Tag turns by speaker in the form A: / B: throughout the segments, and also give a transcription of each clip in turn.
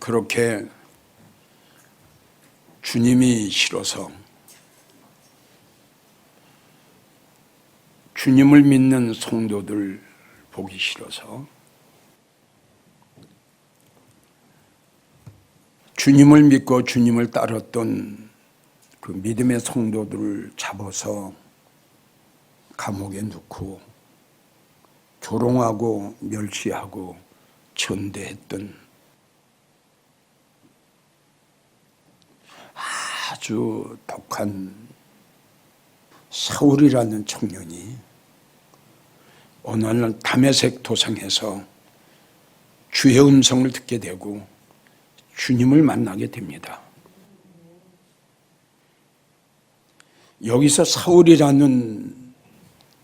A: 그렇게 주님이 싫어서, 주님을 믿는 성도들 보기 싫어서 주님을 믿고 주님을 따랐던 그 믿음의 성도들을 잡아서 감옥에 넣고 조롱하고 멸시하고 전대했던 아주 독한 사울이라는 청년이 어느 날 다메섹 도상에서 주의 음성을 듣게 되고 주님을 만나게 됩니다. 여기서 사울이라는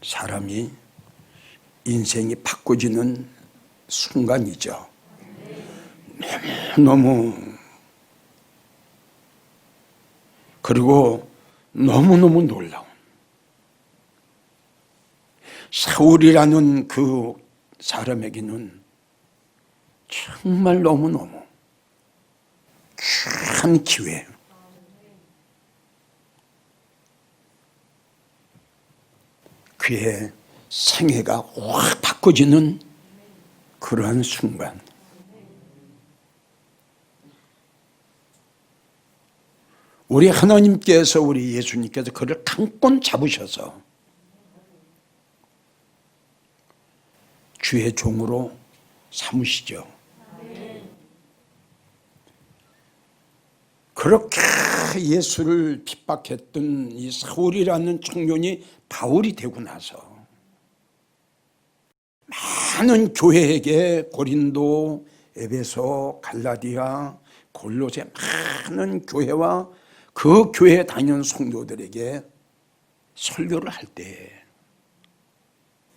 A: 사람이 인생이 바꿔지는 순간이죠. 너무 그리고 너무너무 놀라운, 사울이라는 그 사람에게는 정말 너무너무 큰 기회, 그의 생애가 확 바꿔지는 그러한 순간, 우리 하나님께서, 우리 예수님께서 그를 강권 잡으셔서 주의 종으로 삼으시죠. 그렇게 예수를 핍박했던 이 사울이라는 청년이 바울이 되고 나서 많은 교회에게, 고린도, 에베소, 갈라디아, 골로새 많은 교회와 그 교회에 다니는 성도들에게 설교를 할 때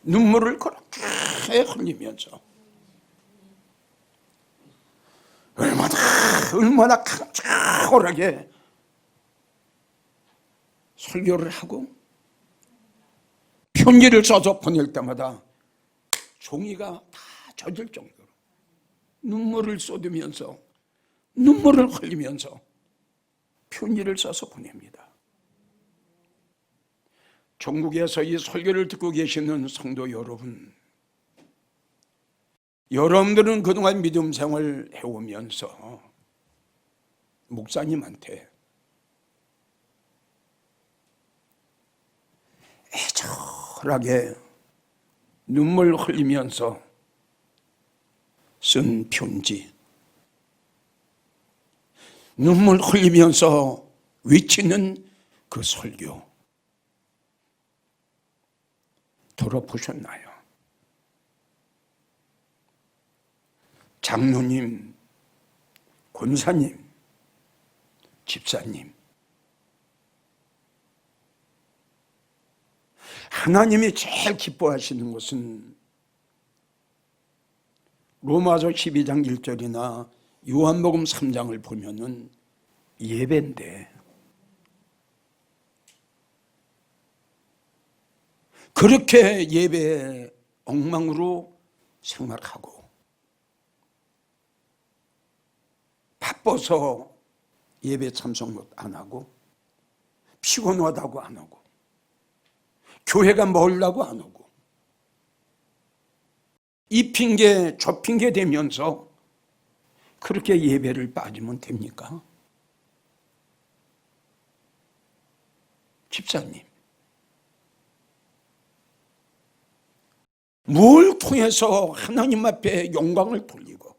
A: 눈물을 그렇게 흘리면서 얼마나 강렬하게 설교를 하고 편지를 써서 보낼 때마다 종이가 다 젖을 정도로 눈물을 쏟으면서, 눈물을 흘리면서 편지를 써서 보냅니다. 전국에서 이 설교를 듣고 계시는 성도 여러분, 여러분들은 그동안 믿음 생활을 해오면서 목사님한테 애절하게 눈물 흘리면서 쓴 편지, 눈물 흘리면서 외치는 그 설교 들어보셨나요? 장로님, 권사님, 집사님, 하나님이 제일 기뻐하시는 것은 로마서 12장 1절이나 요한복음 3장을 보면은 예배인데, 그렇게 예배에 엉망으로 생활하고 바빠서 예배 참석 안 하고 피곤하다고 안 하고 교회가 멀다고 안 오고 이 핑계 저 핑계 대면서 그렇게 예배를 빠지면 됩니까? 집사님, 뭘 통해서 하나님 앞에 영광을 돌리고,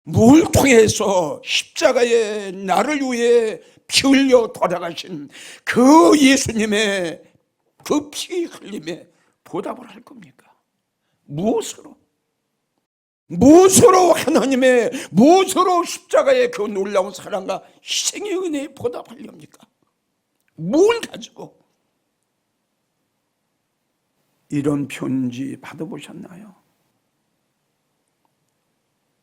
A: 뭘 통해서 십자가에 나를 위해 피 흘려 돌아가신 그 예수님의 그 피 흘림에 보답을 할 겁니까? 무엇으로? 무엇으로 하나님의, 무엇으로 십자가의 그 놀라운 사랑과 희생의 은혜에 보답하렵니까? 뭘 가지고? 이런 편지 받아보셨나요?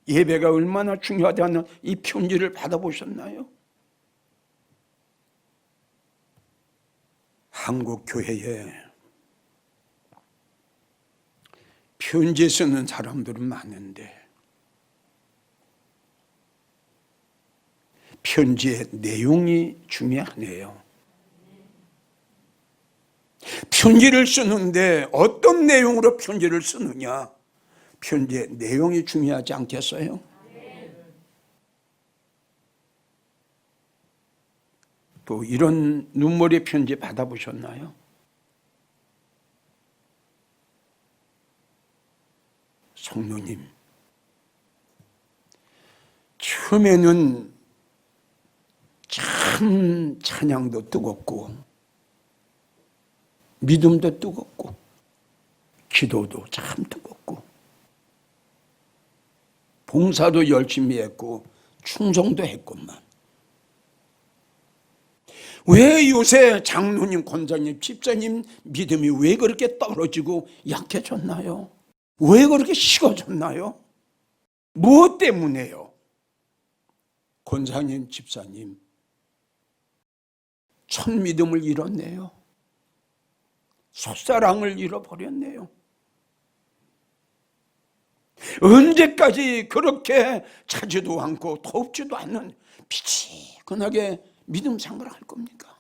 A: 예배가 얼마나 중요하다는 이 편지를 받아보셨나요? 한국 교회에 편지 쓰는 사람들은 많은데 편지의 내용이 중요하네요. 편지를 쓰는데 어떤 내용으로 편지를 쓰느냐? 편지의 내용이 중요하지 않겠어요? 또 이런 눈물의 편지 받아보셨나요? 성도님, 처음에는 참 찬양도 뜨겁고 믿음도 뜨겁고 기도도 참 뜨겁고 봉사도 열심히 했고 충성도 했건만 왜 요새 장로님, 권사님, 집사님 믿음이 왜 그렇게 떨어지고 약해졌나요? 왜 그렇게 식어졌나요? 무엇 때문에요? 권사님, 집사님 첫 믿음을 잃었네요. 첫사랑을 잃어버렸네요. 언제까지 그렇게 차지도 않고 덥지도 않는 피치근하게 믿음 생활을 할 겁니까?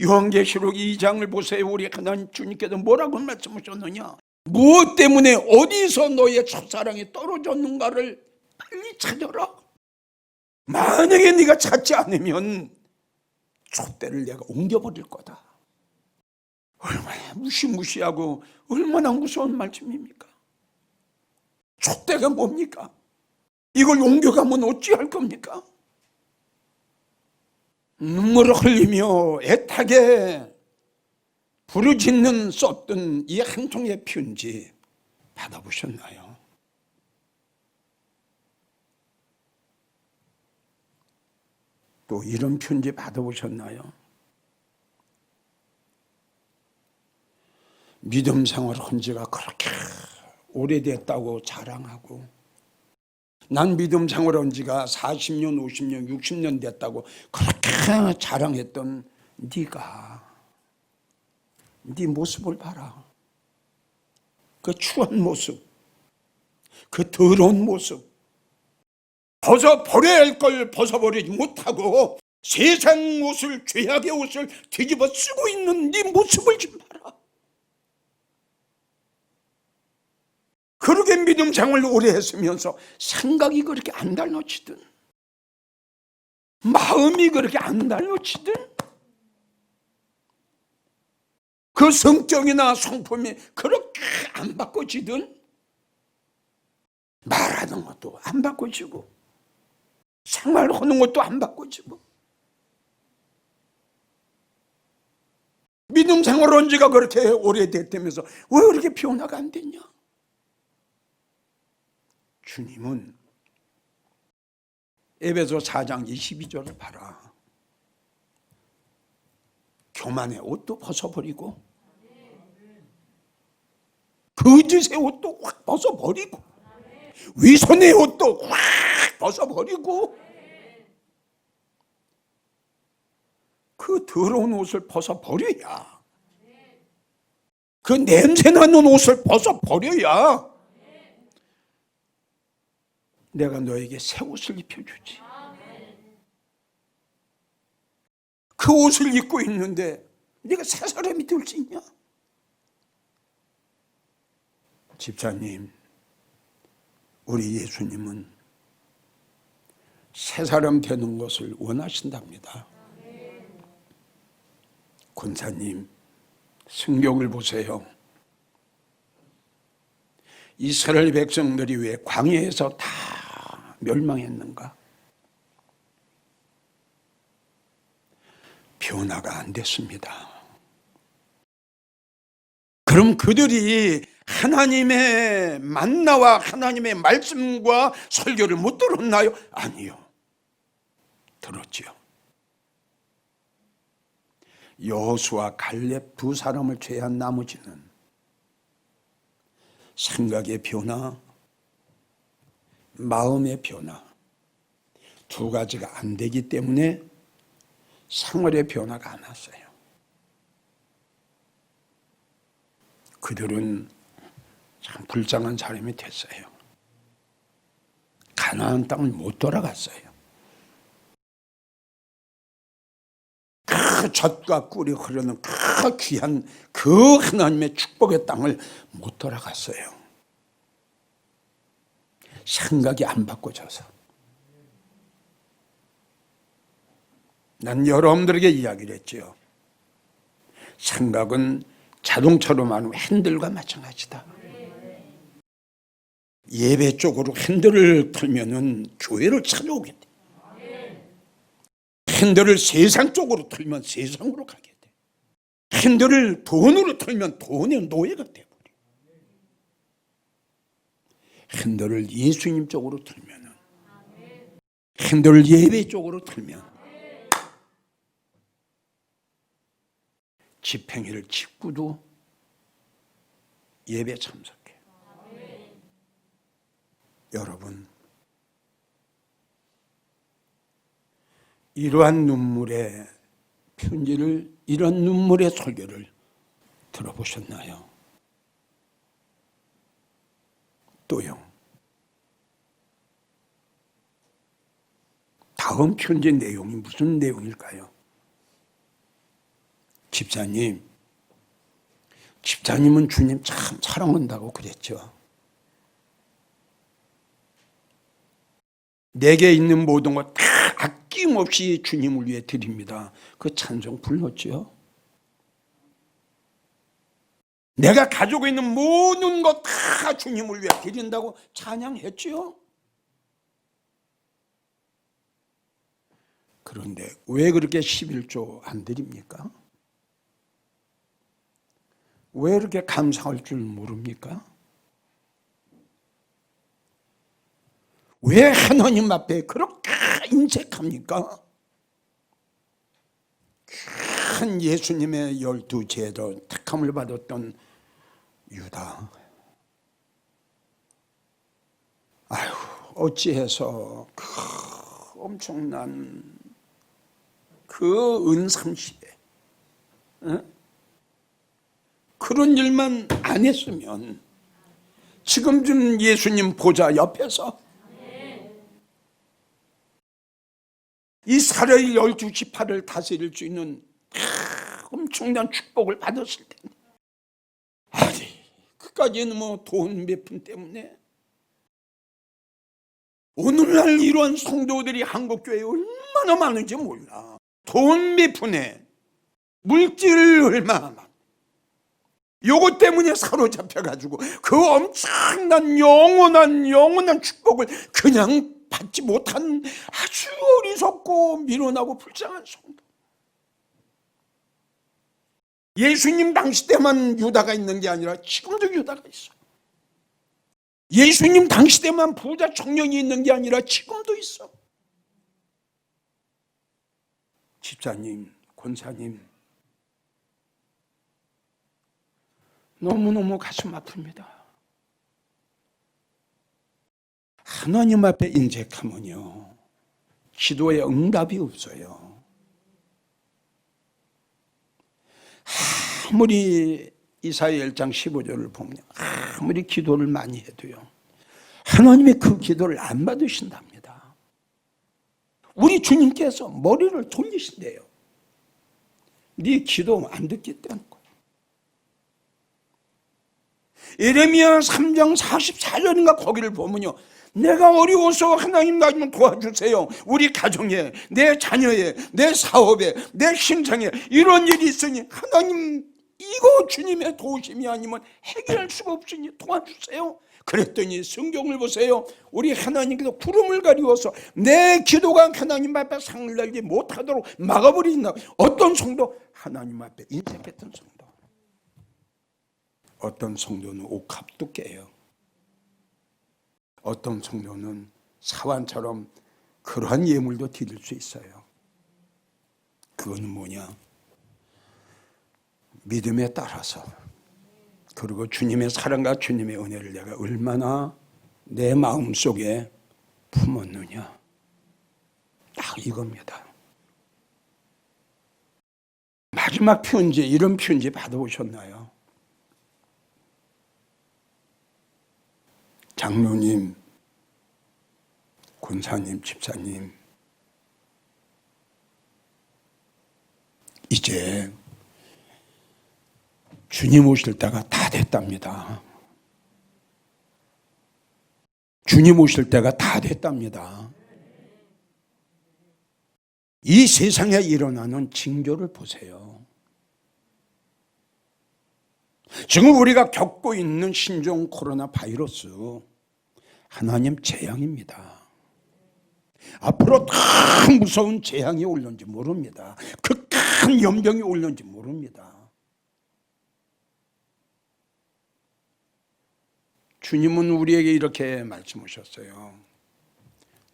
A: 요한계시록 2장을 보세요. 우리 하나님 주님께서 뭐라고 말씀하셨느냐? 무엇 때문에 어디서 너의 첫사랑이 떨어졌는가를 빨리 찾아라. 만약에 네가 찾지 않으면 촛대를 내가 옮겨버릴 거다. 얼마나 무시무시하고 얼마나 무서운 말씀입니까? 촛대가 뭡니까? 이걸 옮겨가면 어찌할 겁니까? 눈물을 흘리며 애타게 부르짖는 썼던 이 한 통의 편지 받아보셨나요? 또 이런 편지 받아보셨나요? 믿음 생활 한 지가 그렇게 오래됐다고 자랑하고 난 믿음 생활 한 지가 40년, 50년, 60년 됐다고 그렇게 자랑했던 네가 네 모습을 봐라. 그 추한 모습, 그 더러운 모습, 벗어버려야 할 걸 벗어버리지 못하고 세상 옷을, 죄악의 옷을 뒤집어 쓰고 있는 네 모습을 좀 봐라. 그렇게 믿음 생활을 오래 했으면서 생각이 그렇게 안 달라지든 마음이 그렇게 안 달라지든 그 성격이나 성품이 그렇게 안 바꿔지든 말하는 것도 안 바꿔지고 생활하는 것도 안 바꿔지고 믿음 생활 한 지가 그렇게 오래됐다면서 왜 그렇게 변화가 안 되냐? 주님은 에베소 4장 22절을 봐라. 교만의 옷도 벗어버리고 거짓의 옷도 확 벗어버리고 위선의 옷도 확 벗어버리고 그 더러운 옷을 벗어버려야 그 냄새나는 옷을 벗어버려야 내가 너에게 새 옷을 입혀주지. 그 옷을 입고 있는데 네가 새 사람이 될 수 있냐? 집사님, 우리 예수님은 새 사람 되는 것을 원하신답니다. 권사님, 성경을 보세요. 이스라엘 백성들이 왜 광야에서 다 멸망했는가? 변화가 안 됐습니다. 그럼 그들이 하나님의 만나와 하나님의 말씀과 설교를 못 들었나요? 아니요. 들었지요. 여호수아 갈렙 두 사람을 제한 나머지는 생각의 변화, 마음의 변화 두 가지가 안 되기 때문에 생활의 변화가 안 왔어요. 그들은 참 불쌍한 사람이 됐어요. 가나안 땅을 못 돌아갔어요. 그 젖과 꿀이 흐르는 그 귀한 그 하나님의 축복의 땅을 못 돌아갔어요. 생각이 안 바꿔져서. 난 여러분들에게 이야기를 했지요. 생각은 자동차로 많은 핸들과 마찬가지다. 예배 쪽으로 핸들을 틀면은 교회를 찾아오게 돼. 핸들을 세상 쪽으로 틀면 세상으로 가게 돼. 핸들을 돈으로 틀면 돈의 노예가 돼버려. 핸들을 예수님 쪽으로 틀면은, 핸들을 예배 쪽으로 틀면 집행일을 직구도 예배 참석해. 여러분, 이러한 눈물의 편지를, 이런 눈물의 설교를 들어보셨나요? 또요. 다음 편지 내용이 무슨 내용일까요? 집사님은 주님 참 사랑한다고 그랬죠. 내게 있는 모든 것 다 아낌없이 주님을 위해 드립니다. 그 찬송 불렀죠. 내가 가지고 있는 모든 것 다 주님을 위해 드린다고 찬양했죠. 그런데 왜 그렇게 11조 안 드립니까? 왜 그렇게 감사할 줄 모릅니까? 왜 하나님 앞에 그렇게 인색합니까? 큰 예수님의 12제자 택함을 받았던 유다. 아유, 어찌해서 그 엄청난 그 은삼시대 그런 일만 안 했으면 지금쯤 예수님 보좌 옆에서 이스라엘 12지파를 다스릴 수 있는 엄청난 축복을 받았을 텐데, 아니 그까지는 뭐 돈 몇 푼 때문에. 오늘날 이러한 성도들이 한국교회에 얼마나 많은지 몰라. 돈 몇 푼에 물질 얼마나 많아. 요것 때문에 사로잡혀가지고 그 엄청난 영원한 축복을 그냥 받지 못한 아주 어리석고 미련하고 불쌍한 성도. 예수님 당시 때만 유다가 있는 게 아니라 지금도 유다가 있어. 예수님 당시 때만 부자 청년이 있는 게 아니라 지금도 있어. 집사님, 권사님, 너무너무 가슴 아픕니다. 하나님 앞에 인색하면요, 기도에 응답이 없어요. 아무리 이사야 1장 15절을 보면 아무리 기도를 많이 해도요, 하나님이 그 기도를 안 받으신답니다. 우리 주님께서 머리를 돌리신대요. 네 기도 안 듣겠다는 거예요. 예레미야 3장 44절인가 거기를 보면요, 내가 어려워서 하나님 나 좀 도와주세요. 우리 가정에, 내 자녀에, 내 사업에, 내 신상에 이런 일이 있으니 하나님 이거 주님의 도우심이 아니면 해결할 수가 없으니 도와주세요. 그랬더니 성경을 보세요. 우리 하나님께서 구름을 가리워서 내 기도가 하나님 앞에 상을 날지 못하도록 막아버린다. 어떤 성도? 하나님 앞에 인색했던 성도. 어떤 성도는 옥합도 깨요. 어떤 성도는 사환처럼 그러한 예물도 드릴 수 있어요. 그건 뭐냐? 믿음에 따라서, 그리고 주님의 사랑과 주님의 은혜를 내가 얼마나 내 마음속에 품었느냐, 딱 이겁니다. 마지막 편지, 이런 편지 받아보셨나요? 장로님, 권사님, 집사님, 이제 주님 오실 때가 다 됐답니다. 주님 오실 때가 다 됐답니다. 이 세상에 일어나는 징조를 보세요. 지금 우리가 겪고 있는 신종 코로나 바이러스, 하나님 재앙입니다. 앞으로 더 무서운 재앙이 올는지 모릅니다. 그 큰 연병이 올는지 모릅니다. 주님은 우리에게 이렇게 말씀하셨어요.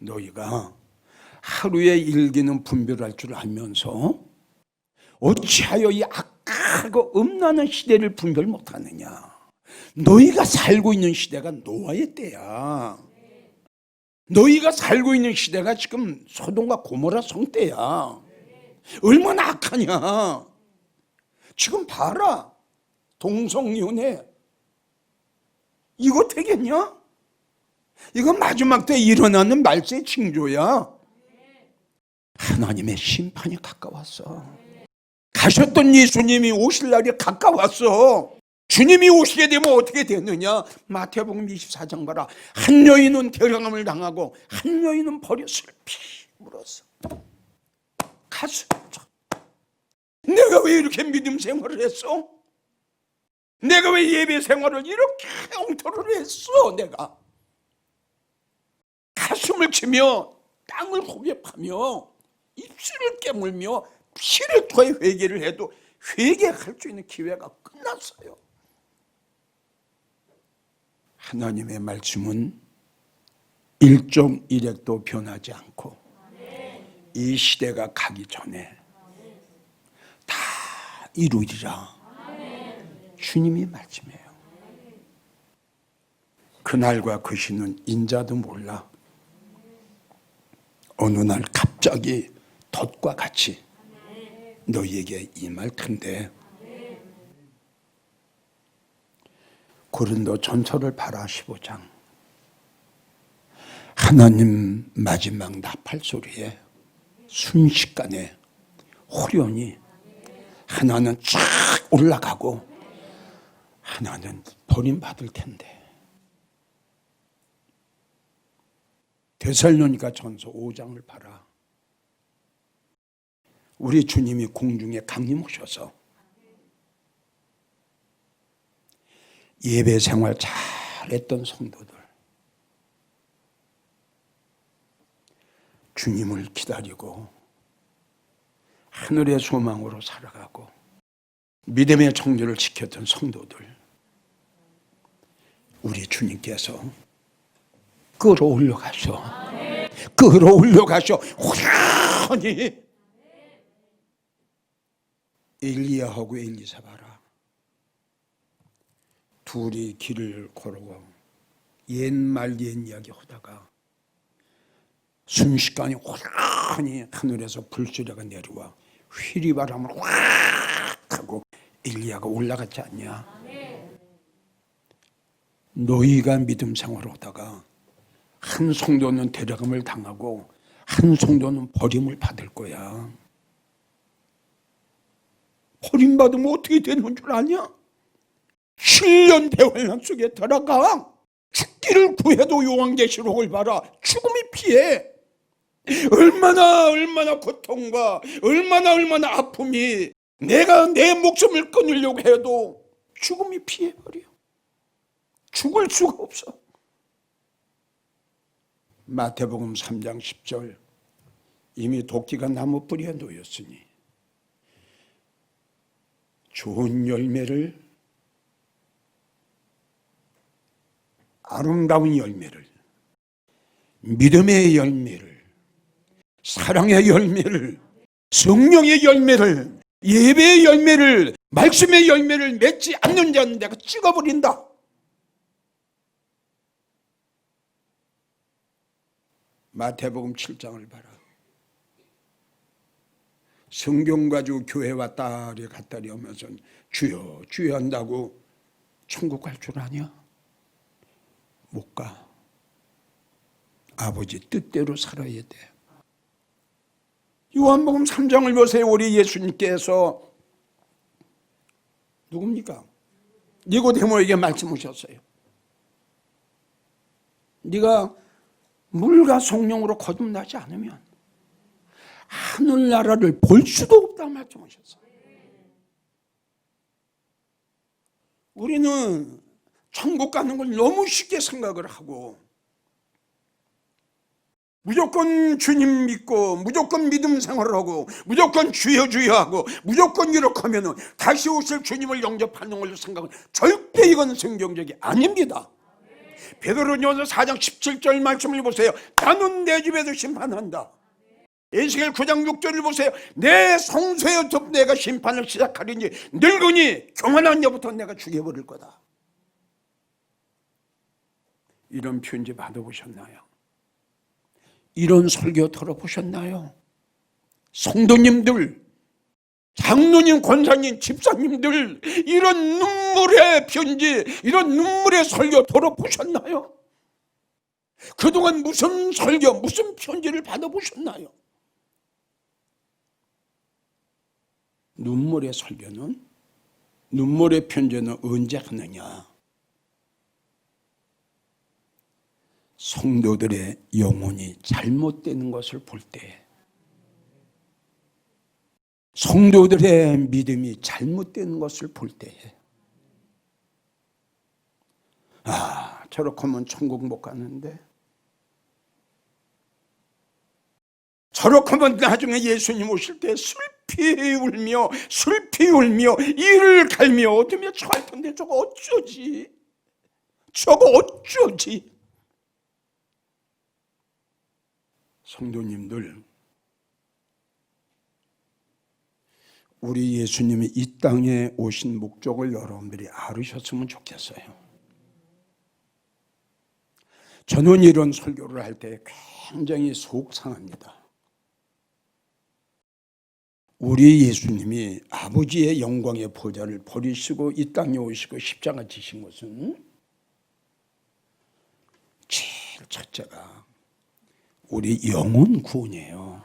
A: 너희가 하루에 일기는 분별할 줄 알면서 어찌하여 이 악하고 음란한 시대를 분별 못하느냐. 너희가 살고 있는 시대가 노아의 때야. 너희가 살고 있는 시대가 지금 소돔과 고모라 성 때야. 얼마나 악하냐. 지금 봐라. 동성연애. 이거 되겠냐? 이건 마지막 때 일어나는 말세의 징조야. 하나님의 심판이 가까웠어. 가셨던 예수님이 오실 날이 가까웠어. 주님이 오시게 되면 어떻게 되느냐? 마태복음 24장 봐라. 한 여인은 데려감을 당하고 한 여인은 버렸을 피 물었어. 가슴, 내가 왜 이렇게 믿음 생활을 했어? 내가 왜 예배 생활을 이렇게 엉터리로 했어? 내가 가슴을 치며 땅을 호흡하며 입술을 깨물며 피를 토해 회개를 해도 회개할 수 있는 기회가 끝났어요. 하나님의 말씀은 일종일액도 변하지 않고 이 시대가 가기 전에 다 이루리라. 주님이 말씀해요. 그날과 그 시는 인자도 몰라. 어느 날 갑자기 덫과 같이 너희에게 임할 텐데. 고린도 전서를 봐라. 15장. 하나님 마지막 나팔 소리에 순식간에 호련히 하나는 쫙 올라가고 하나는 버림받을 텐데. 데살로니가 전서 5장을 봐라. 우리 주님이 공중에 강림하셔서 예배 생활 잘했던 성도들, 주님을 기다리고 하늘의 소망으로 살아가고 믿음의 정죄를 지켰던 성도들, 우리 주님께서 끌어올려 가셔. 끌어올려 가셔. 호련히. 엘리야하고 엘리사 봐라. 둘이 길을 걸어가 옛말 옛 이야기 하다가 순식간에 호련히 하늘에서 불소리가 내려와 휘리바람을 확 하고 엘리야가 올라갔지 않냐. 너희가 믿음 생활을 하다가 한 성도는 데려감을 당하고 한 성도는 버림을 받을 거야. 버림받으면 어떻게 되는 줄 아냐? 7년 대환란 속에 들어가. 죽기를 구해도 요한계시록을 봐라. 죽음이 피해. 얼마나 고통과 얼마나 아픔이, 내가 내 목숨을 끊으려고 해도 죽음이 피해버려. 죽을 수가 없어. 마태복음 3장 10절. 이미 도끼가 나무 뿌리에 놓였으니 좋은 열매를, 아름다운 열매를, 믿음의 열매를, 사랑의 열매를, 성령의 열매를, 예배의 열매를, 말씀의 열매를 맺지 않는 자는 내가 찍어버린다. 마태복음 7장을 봐라. 성경 가지고 교회 왔다리 갔다리 하면서 주여 주여 한다고 천국 갈 줄 아냐? 못 가. 아버지 뜻대로 살아야 돼. 요한복음 3장을 보세요. 우리 예수님께서 누굽니까? 니고데모에게 말씀하셨어요. 네가 물과 성령으로 거듭나지 않으면 하늘나라를 볼 수도 없다고 말씀하셨어요. 우리는 천국 가는 걸 너무 쉽게 생각을 하고 무조건 주님 믿고 무조건 믿음 생활을 하고 무조건 주여 주여 하고 무조건 이렇게 하면 다시 오실 주님을 영접하는 걸로 생각은 절대 이건 성경적이 아닙니다. 베드로전서 4장 17절 말씀을 보세요. 나는 내 집에도 심판한다. 에스겔 9장 6절을 보세요. 내 성소에도 내가 심판을 시작하리니 늙으니 교만한 여부터 내가 죽여버릴 거다. 이런 편지 받아보셨나요? 이런 설교 들어보셨나요? 성도님들, 장로님, 권사님, 집사님들, 이런 눈물의 편지, 이런 눈물의 설교 들어보셨나요? 그동안 무슨 설교, 무슨 편지를 받아보셨나요? 눈물의 설교는, 눈물의 편지는 언제 하느냐? 성도들의 영혼이 잘못되는 것을 볼 때, 성도들의 믿음이 잘못되는 것을 볼 때에, 아, 저렇게 하면 천국 못 가는데, 저렇게 하면 나중에 예수님 오실 때 슬피 울며 이를 갈며 어쩌면 처할 텐데 저거 어쩌지? 성도님들, 우리 예수님이 이 땅에 오신 목적을 여러분들이 알으셨으면 좋겠어요. 저는 이런 설교를 할 때 굉장히 속상합니다. 우리 예수님이 아버지의 영광의 보좌를 버리시고 이 땅에 오시고 십자가 지신 것은 제일 첫째가 우리 영혼 구원이에요.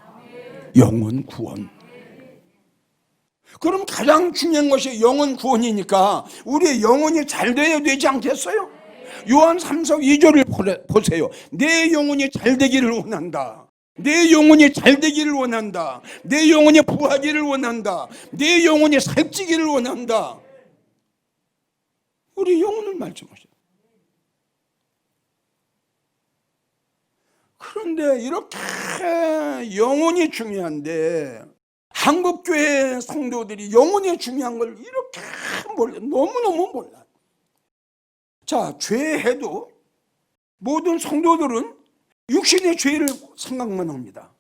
A: 영혼 구원. 그럼 가장 중요한 것이 영혼 구원이니까 우리의 영혼이 잘 돼야 되지 않겠어요? 요한 3서 2절을 보세요. 내 영혼이 잘 되기를 원한다. 내 영혼이 잘 되기를 원한다. 내 영혼이 부하기를 원한다. 내 영혼이 살찌기를 원한다. 우리 영혼을 말씀하셔요. 그런데 이렇게 영혼이 중요한데 한국교회 성도들이 영혼이 중요한 걸 이렇게 몰라요. 너무너무 몰라요. 자, 죄해도 모든 성도들은 육신의 죄를 생각만 합니다.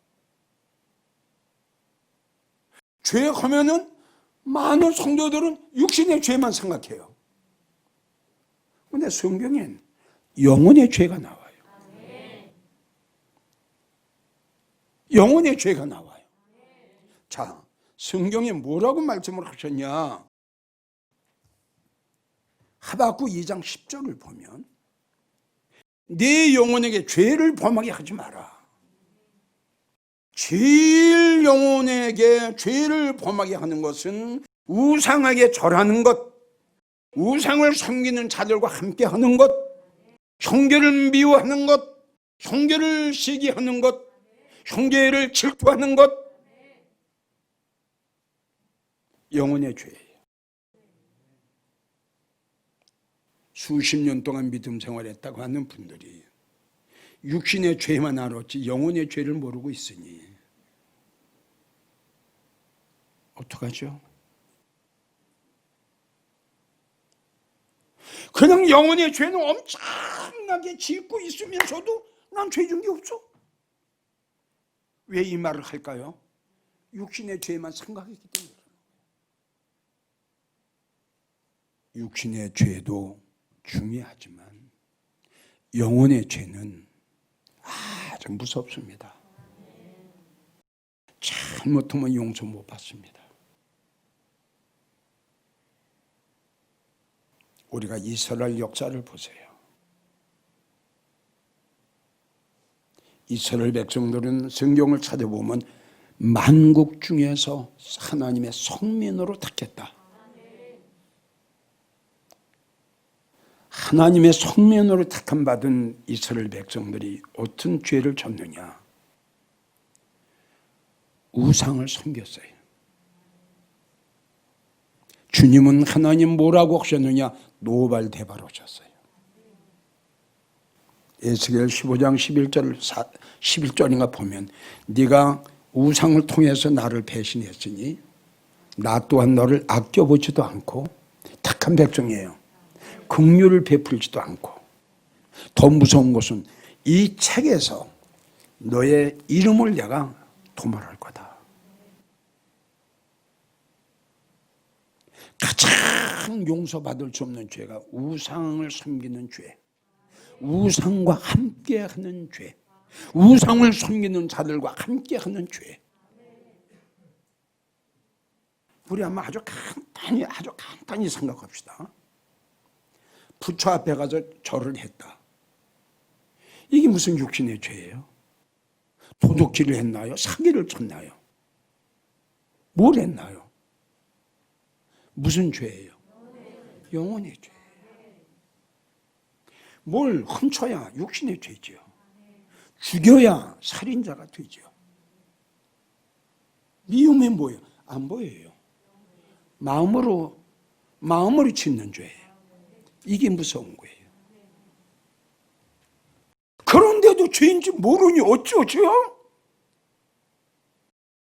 A: 죄하면은 많은 성도들은 육신의 죄만 생각해요. 그런데 성경엔 영혼의 죄가 나와요. 영혼의 죄가 나와요. 자, 성경에 뭐라고 말씀을 하셨냐? 하박국 2장 10절을 보면 네 영혼에게 죄를 범하게 하지 마라. 제일 영혼에게 죄를 범하게 하는 것은 우상에게 절하는 것, 우상을 섬기는 자들과 함께 하는 것, 형제를 미워하는 것, 형제를 시기하는 것, 형제를 질투하는 것, 영혼의 죄예요. 수십 년 동안 믿음 생활했다고 하는 분들이 육신의 죄만 알았지 영혼의 죄를 모르고 있으니 어떡하죠? 그냥 영혼의 죄는 엄청나게 짓고 있으면서도 난 죄 진 게 없어. 왜 이 말을 할까요? 육신의 죄만 생각했기 때문에. 육신의 죄도 중요하지만 영혼의 죄는 아주 무섭습니다. 잘못하면 용서 못 받습니다. 우리가 이스라엘 역사를 보세요. 이스라엘 백성들은 성경을 찾아보면 만국 중에서 하나님의 성민으로 택했다. 하나님의 성민으로 택함받은 이스라엘 백성들이 어떤 죄를 졌느냐? 우상을 섬겼어요. 주님은 하나님 뭐라고 하셨느냐? 노발대발 하셨어요. 에스겔 15장 11절인가 보면 네가 우상을 통해서 나를 배신했으니 나 또한 너를 아껴보지도 않고 택한 백성이에요. 긍휼을 베풀지도 않고 더 무서운 것은 이 책에서 너의 이름을 내가 도말할 거다. 가장 용서받을 수 없는 죄가 우상을 섬기는 죄, 우상과 함께하는 죄, 우상을 섬기는 자들과 함께하는 죄. 우리 한번 아주 간단히 생각합시다. 부처 앞에 가서 절을 했다. 이게 무슨 육신의 죄예요? 도둑질을 했나요? 사기를 쳤나요? 뭘 했나요? 무슨 죄예요? 영혼의 죄. 뭘 훔쳐야 육신의 죄지요. 죽여야 살인자가 되죠. 미움이 뭐예요? 안 보여요. 마음으로 짓는 죄예요. 이게 무서운 거예요. 그런데도 죄인지 모르니 어쩌죠?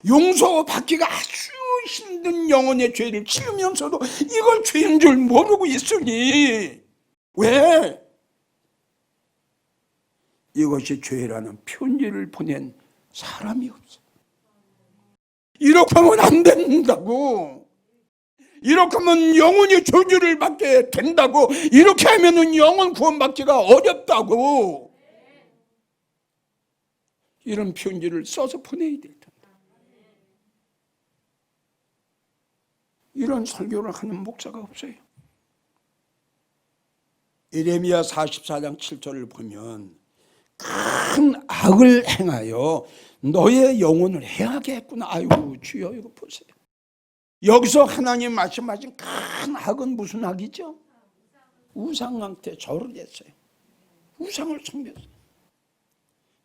A: 용서받기가 아주 힘든 영혼의 죄를 지으면서도 이걸 죄인 줄 모르고 있으니 왜? 이것이 죄라는 편지를 보낸 사람이 없어. 이렇게 하면 안 된다고. 이렇게 하면 영혼이 저주를 받게 된다고. 이렇게 하면 영혼 구원받기가 어렵다고. 이런 편지를 써서 보내야 될 텐데. 이런 설교를 하는 목사가 없어요. 예레미야 44장 7절을 보면 큰 악을 행하여 너의 영혼을 해하게 했구나. 아이고 주여 이거 보세요. 여기서 하나님 말씀하신 큰 악은 무슨 악이죠? 우상한테 절을 했어요. 우상을 섬겼어요.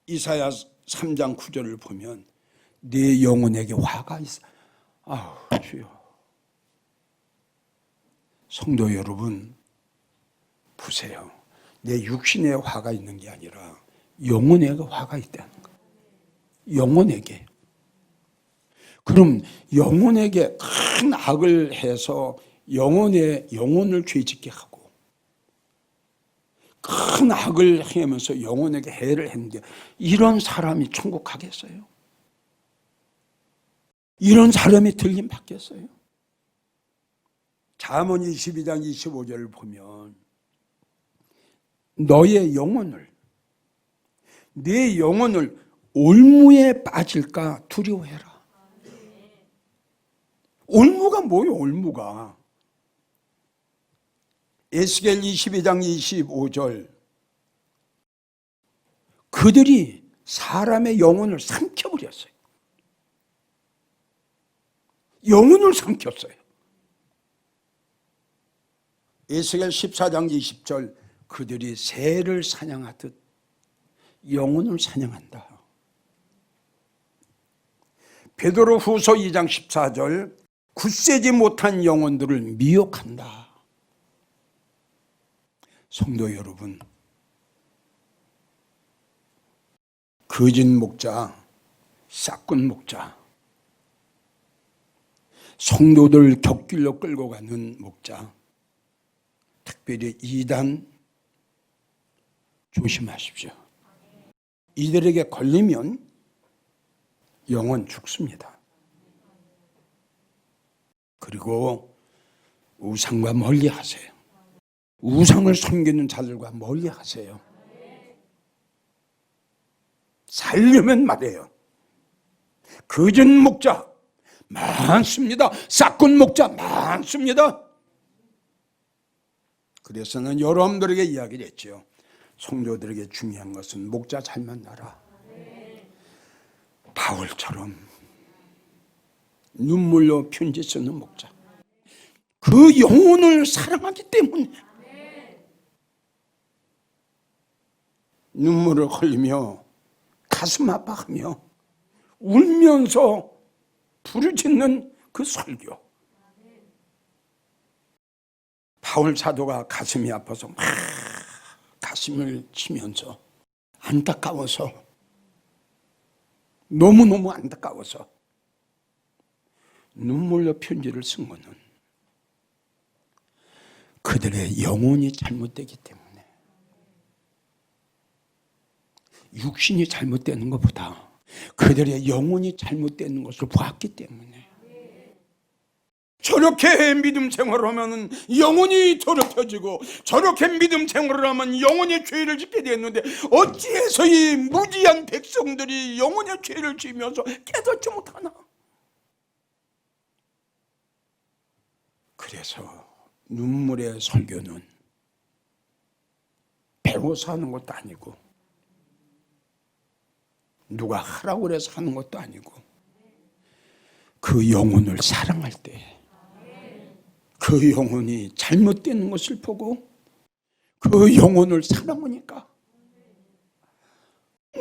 A: 이사야 3장 9절을 보면 네 영혼에게 화가 있어. 아우 주여. 성도 여러분 보세요. 내 육신에 화가 있는 게 아니라 영혼에게 화가 있다는 거예요. 영혼에게. 그럼 영혼에게 큰 악을 해서 영혼을 죄짓게 하고 큰 악을 행하면서 영혼에게 해를 했는데 이런 사람이 천국 가겠어요? 이런 사람이 들림 받겠어요? 잠언 22장 25절을 보면 너의 영혼을 네 영혼을 올무에 빠질까 두려워해라. 올무가 뭐예요? 올무가 에스겔 22장 25절 그들이 사람의 영혼을 삼켜버렸어요. 영혼을 삼켰어요. 에스겔 14장 20절 그들이 새를 사냥하듯 영혼을 사냥한다. 베드로 후서 2장 14절 굳세지 못한 영혼들을 미혹한다. 성도 여러분, 거짓 목자, 싹군 목자, 성도들 곁길로 끌고 가는 목자, 특별히 이단 조심하십시오. 이들에게 걸리면 영혼 죽습니다. 그리고 우상과 멀리 하세요. 우상을 섬기는 자들과 멀리 하세요. 살려면 말해요. 거짓 목자 많습니다. 싹군 목자 많습니다. 그래서 는 여러분들에게 이야기를 했죠. 성도들에게 중요한 것은 목자 잘 만나라. 바울처럼 눈물로 편지 쓰는 목자. 그 영혼을 사랑하기 때문에 눈물을 흘리며 가슴 아파하며 울면서 부르짖는 그 설교. 바울 사도가 가슴이 아파서 막 가슴을 치면서 안타까워서, 너무너무 안타까워서 눈물로 편지를 쓴 거는 그들의 영혼이 잘못되기 때문에, 육신이 잘못되는 것보다 그들의 영혼이 잘못되는 것을 보았기 때문에. 저렇게 믿음 생활을 하면 영혼이 더럽혀지고, 저렇게 믿음 생활을 하면 영혼의 죄를 짓게 되었는데, 어찌해서 이 무지한 백성들이 영혼의 죄를 지으면서 깨닫지 못하나? 그래서 눈물의 설교는 배워서 하는 것도 아니고, 누가 하라고 그래서 하는 것도 아니고, 그 영혼을 사랑할 때 그 영혼이 잘못되는 것을 보고 그 영혼을 사랑하니까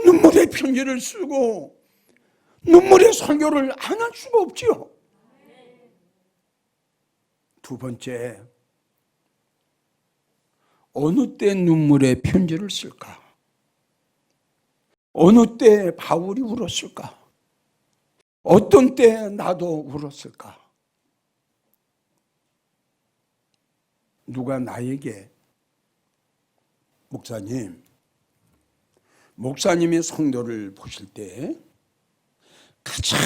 A: 눈물의 편지를 쓰고 눈물의 설교를 안 할 수가 없지요. 두 번째, 어느 때 눈물의 편지를 쓸까? 어느 때 바울이 울었을까? 어떤 때 나도 울었을까? 누가 나에게 목사님의 성도를 보실 때 가장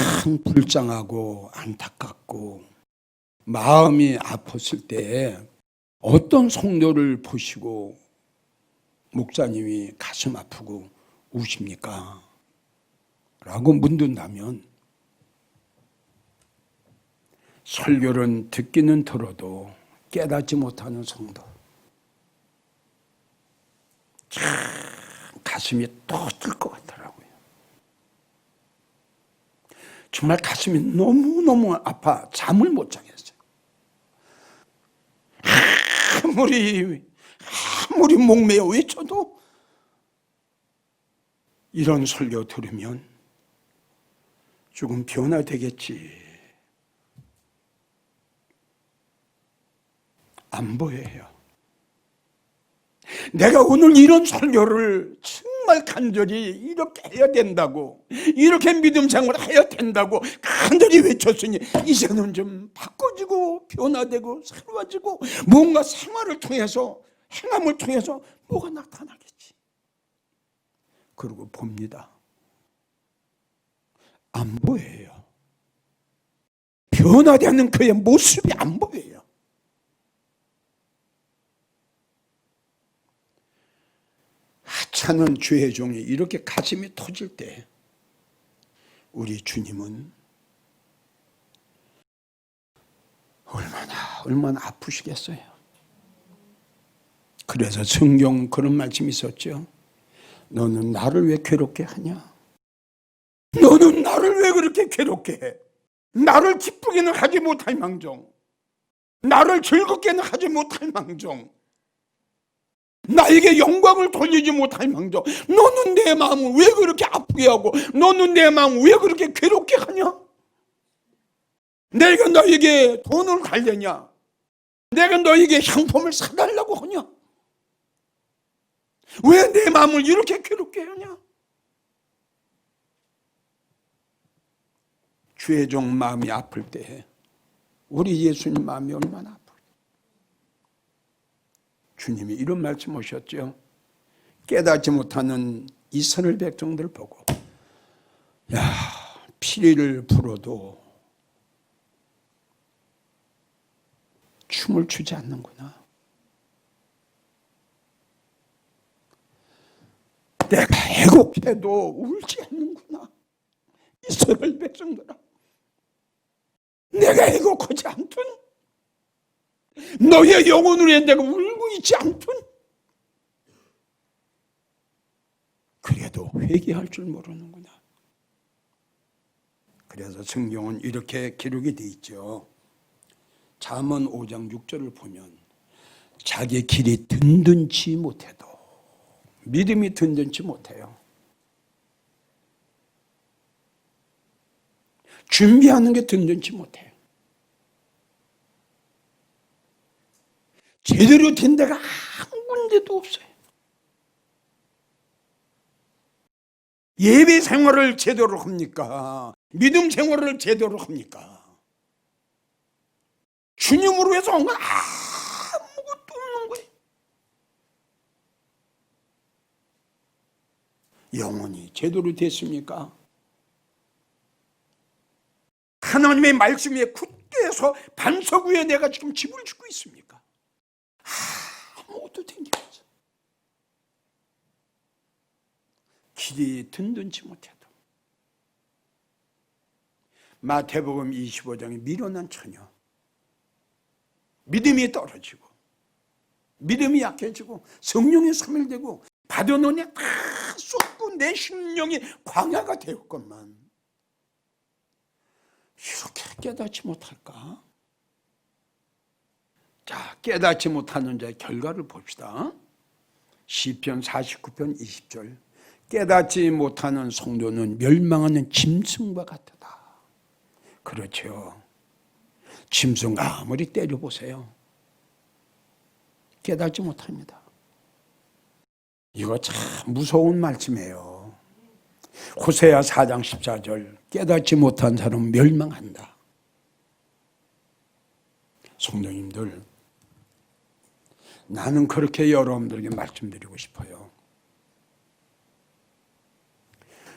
A: 불쌍하고 안타깝고 마음이 아팠을 때 어떤 성도를 보시고 목사님이 가슴 아프고 우십니까? 라고 묻는다면, 설교는 듣기는 들어도 깨닫지 못하는 성도, 참 가슴이 터질 것 같더라고요. 정말 가슴이 너무너무 아파 잠을 못 자겠어요. 아무리 목매어 외쳐도 이런 설교 들으면 조금 변화되겠지, 안 보여요. 내가 오늘 이런 설교를 정말 간절히 이렇게 해야 된다고, 이렇게 믿음 생활을 해야 된다고 간절히 외쳤으니, 이제는 좀 바꿔지고 변화되고 새로워지고 뭔가 생활을 통해서, 행함을 통해서 뭐가 나타나겠지. 그리고 봅니다. 안 보여요. 변화되는 그의 모습이 안 보여요. 하찮은 죄의 종이 이렇게 가슴이 터질 때 우리 주님은 얼마나 아프시겠어요. 그래서 성경 그런 말씀이 있었죠. 너는 나를 왜 괴롭게 하냐? 너는 나를 왜 그렇게 괴롭게 해? 나를 기쁘게는 하지 못할 망정, 나를 즐겁게는 하지 못할 망정, 나에게 영광을 돌리지 못할 망정, 너는 내 마음을 왜 그렇게 아프게 하고, 너는 내 마음을 왜 그렇게 괴롭게 하냐? 내가 너에게 돈을 달래냐? 내가 너에게 상품을 사달라고 하냐? 왜 내 마음을 이렇게 괴롭게 하냐? 죄종 마음이 아플 때 우리 예수님 마음이 얼마나 아플까? 주님이 이런 말씀 하셨죠. 깨닫지 못하는 이스라엘 백성들 보고, 야, 피리를 불어도 춤을 추지 않는구나. 내가 애곡해도 울지 않는구나. 이스라엘 백성들아, 내가 애곡하지 않든, 너의 영혼을 위해 내가 울고 있지 않든, 그래도 회개할 줄 모르는구나. 그래서 성경은 이렇게 기록이 돼 있죠. 잠언 5장 6절을 보면 자기 길이 든든치 못해도, 믿음이 든든치 못해요. 준비하는 게 든든치 못해요. 제대로 된 데가 한 군데도 없어요. 예배 생활을 제대로 합니까? 믿음 생활을 제대로 합니까? 주님으로 해서 온 건 아무것도 없는 거예요. 영혼이 제대로 됐습니까? 하나님의 말씀에 굳게서 반석 위에 내가 지금 집을 짓고 있습니까? 아무것도 된 게 없어. 길이 든든치 못해도. 마태복음 25장에 미련한 처녀, 믿음이 떨어지고 믿음이 약해지고 성령이 소멸되고 바벨론에 다 쏟고 내 심령이 광야가 되었건만 이렇게 깨닫지 못할까? 자, 깨닫지 못하는 자의 결과를 봅시다. 시편 49편 20절. 깨닫지 못하는 성도는 멸망하는 짐승과 같다. 그렇죠. 짐승 아무리 때려보세요. 깨닫지 못합니다. 이거 참 무서운 말씀이에요. 호세아 4장 14절. 깨닫지 못한 사람은 멸망한다. 성도님들, 나는 그렇게 여러분들에게 말씀드리고 싶어요.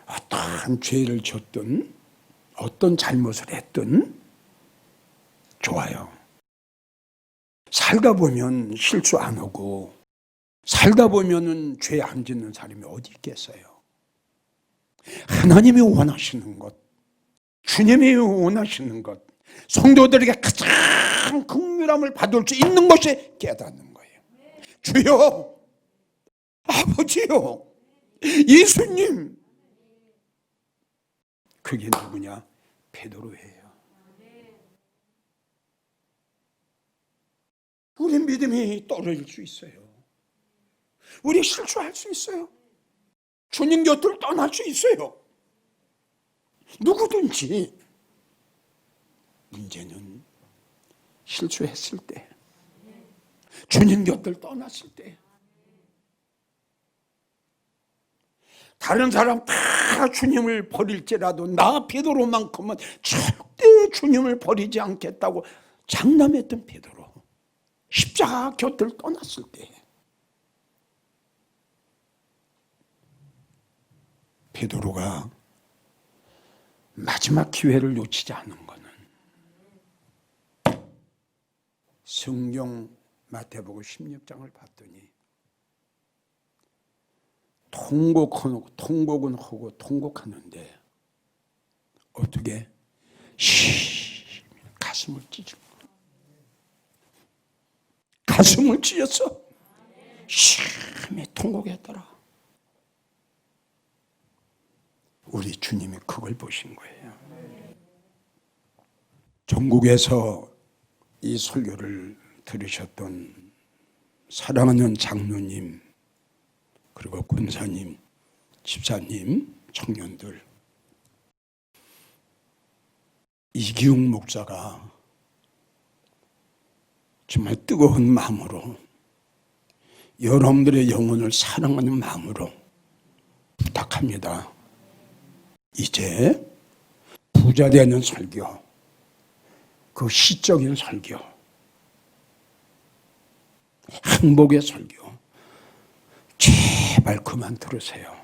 A: 어떠한 죄를 졌든 어떤 잘못을 했든 좋아요. 살다 보면 실수 안 하고 살다 보면은 죄 안 짓는 사람이 어디 있겠어요. 하나님이 원하시는 것, 주님이 원하시는 것, 성도들에게 가장 긍휼함을 받을 수 있는 것이 깨닫는 거예요. 주여, 아버지요, 예수님. 그게 누구냐? 베드로예요. 우리 믿음이 떨어질 수 있어요. 우리 실수할 수 있어요. 주님 곁을 떠날 수 있어요. 누구든지. 문제는 실수했을 때, 주님 곁을 떠났을 때, 다른 사람 다 주님을 버릴지라도 나 베드로만큼은 절대 주님을 버리지 않겠다고 장담했던 베드로, 십자가 곁을 떠났을 때 베드로가 마지막 기회를 놓치지 않은 것은 성경 마태복음 16장을 봤더니 통곡은 하고 통곡하는데 어떻게 가슴을 찢은 거야. 가슴을 찢었어. 심히 통곡했더라. 우리 주님이 그걸 보신 거예요. 전국에서 이 설교를 들으셨던 사랑하는 장로님, 그리고 권사님, 집사님, 청년들, 이기웅 목사가 정말 뜨거운 마음으로 여러분들의 영혼을 사랑하는 마음으로 부탁합니다. 이제 부자 되는 설교, 그 시적인 설교, 행복의 설교 제발 그만 들으세요.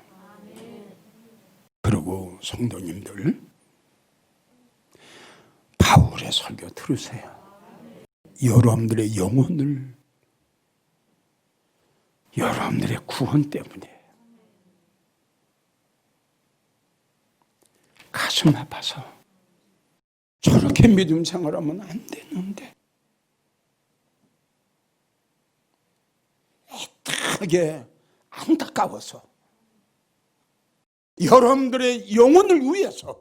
A: 그리고 성도님들 바울의 설교 들으세요. 여러분들의 영혼을, 여러분들의 구원 때문에 가슴 아파서 저렇게 믿음 생활하면 안 되는데 애타게 안타까워서 여러분들의 영혼을 위해서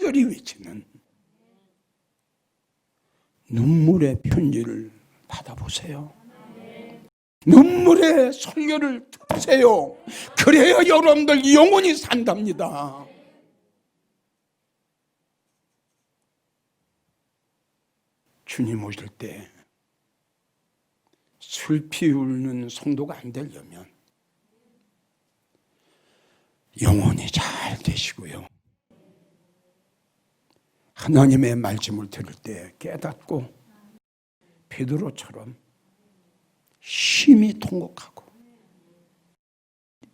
A: 간절히 외치는 눈물의 편지를 받아보세요. 눈물의 설교를 들으세요. 그래야 여러분들 영원히 산답니다. 주님 오실 때 슬피 울는 성도가 안 되려면 영원히 잘 되시고요. 하나님의 말씀을 들을 때 깨닫고 베드로처럼 심히 통곡하고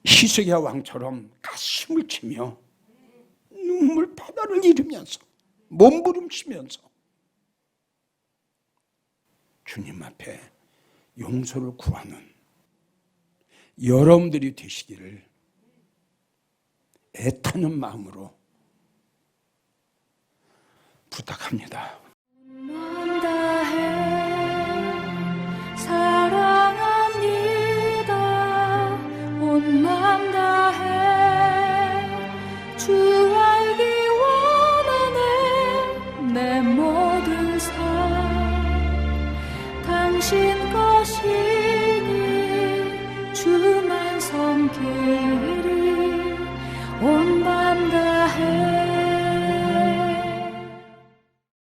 A: 히스기야 왕처럼 가슴을 치며 눈물 바다를 일으면서 몸부림치면서 주님 앞에 용서를 구하는 여러분들이 되시기를 애타는 마음으로 부탁합니다.
B: 마음 다해 사랑합니다. 온 마음 다해 주 알기 원하네. 내 모든 삶 당신 것이니 주만 섬기리. 온